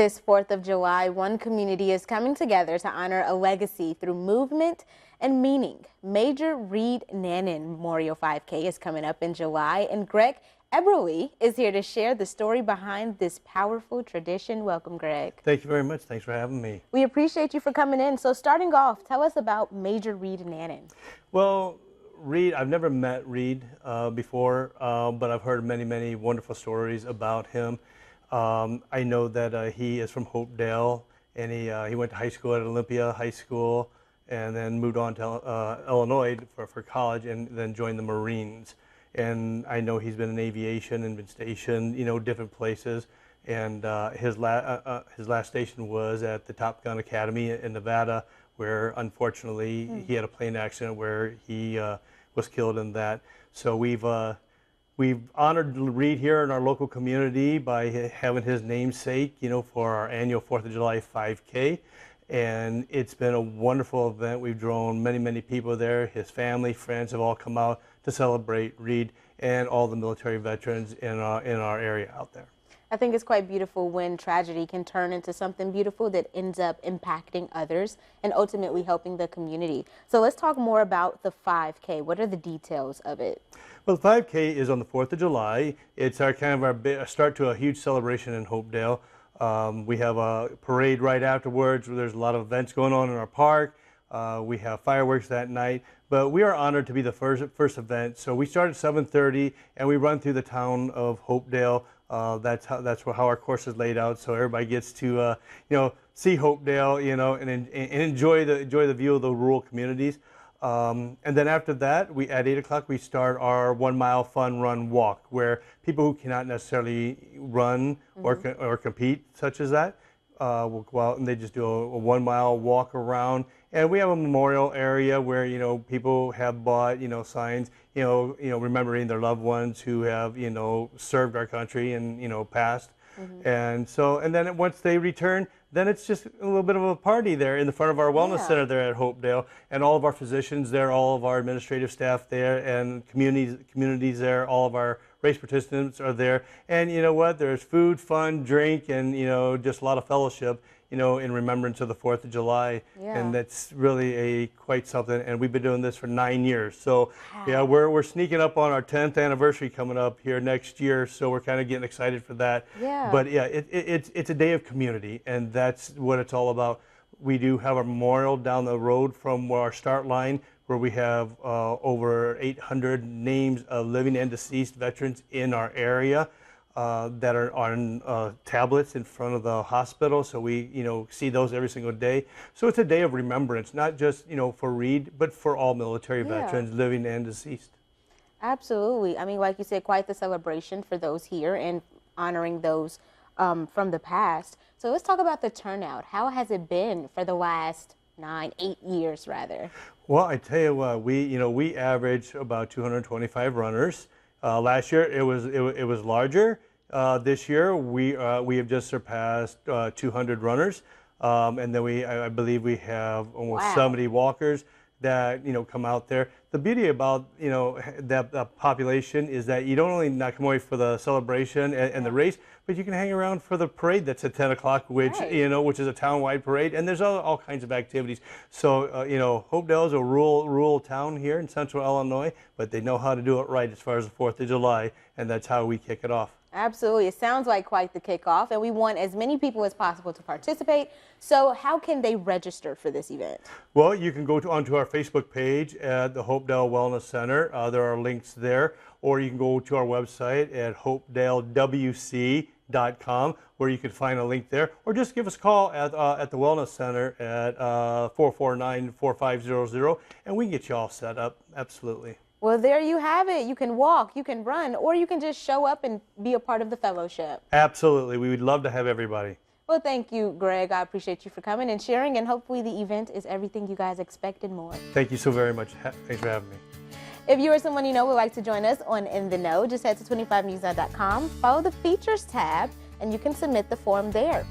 This 4th of July, one community is coming together to honor a legacy through movement and meaning. Major Reed Nannen Memorial 5K is coming up in July, and Greg Eberle is here to share the story behind this powerful tradition. Welcome, Greg. Thank you very much. Thanks for having me. We appreciate you for coming in. So starting off, tell us about Major Reed Nannen. Well, Reed, I've never met Reed before, but I've heard many wonderful stories about him. I know that he is from Hopedale, and he went to high school at Olympia High School, and then moved on to Illinois for college, and then joined the Marines. And I know he's been in aviation and been stationed, different places. And his last station was at the Top Gun Academy in Nevada, where unfortunately he had a plane accident where he was killed in that. So we've honored Reed here in our local community by having his namesake, for our annual 4th of July 5K. And it's been a wonderful event. We've drawn many people there. His family, friends have all come out to celebrate Reed and all the military veterans in our area out there. I think it's quite beautiful when tragedy can turn into something beautiful that ends up impacting others and ultimately helping the community. So let's talk more about the 5K. What are the details of it? Well, the 5K is on the 4th of July. It's our start to a huge celebration in Hopedale. We have a parade right afterwards where there's a lot of events going on in our park. We have fireworks that night, but we are honored to be the first event. So we start at 7:30 and we run through the town of Hopedale. That's how our course is laid out. So everybody gets to see Hopedale, and enjoy the view of the rural communities. And then after that, at 8 o'clock, we start our 1 mile fun run walk, where people who cannot necessarily run or compete, such as that, will go out and they just do a 1 mile walk around. And we have a memorial area where, people have bought, signs, remembering their loved ones who have, served our country and, passed. And then once they return, then it's just a little bit of a party there in the front of our wellness center there at Hopedale, and all of our physicians there, all of our administrative staff there, and communities there, all of our race participants are there. And you know what? There's food, fun, drink, and just a lot of fellowship, in remembrance of the 4th of July. And that's really quite something. And we've been doing this for 9 years. So yeah, we're sneaking up on our 10th anniversary coming up here next year. So we're kind of getting excited for that. But yeah, it's a day of community, and that's what it's all about. We do have a memorial down the road from our start line, where we have over 800 names of living and deceased veterans in our area. That are on tablets in front of the hospital, so we see those every single day. So it's a day of remembrance, not just for Reed, but for all military veterans, living and deceased. Absolutely. I mean, like you said, quite the celebration for those here and honoring those from the past. So let's talk about the turnout. How has it been for the last 8 years rather? Well, I tell you what, we average about 225 runners. Last year it was larger. This year we have just surpassed 200 runners, and then I believe we have almost 70 walkers that come out there. The beauty about that population is that you don't only not come away for the celebration and the race, but you can hang around for the parade that's at 10 o'clock, which which is a town-wide parade, and there's all kinds of activities. So Hopedale is a rural town here in central Illinois, but they know how to do it right as far as the 4th of July, and that's how we kick it off. Absolutely. It sounds like quite the kickoff, and we want as many people as possible to participate. So how can they register for this event? Well, you can go onto our Facebook page at the Hopedale Wellness Center. There are links there, or you can go to our website at hopedalewc.com, where you can find a link there, or just give us a call at the Wellness Center at 449-4500, and we can get you all set up. Absolutely. Well, there you have it. You can walk, you can run, or you can just show up and be a part of the fellowship. Absolutely. We would love to have everybody. Well, thank you, Greg. I appreciate you for coming and sharing, and hopefully the event is everything you guys expect and more. Thank you so very much. Thanks for having me. If you or someone you know would like to join us on In the Know, just head to 25newsnow.com, follow the Features tab, and you can submit the form there.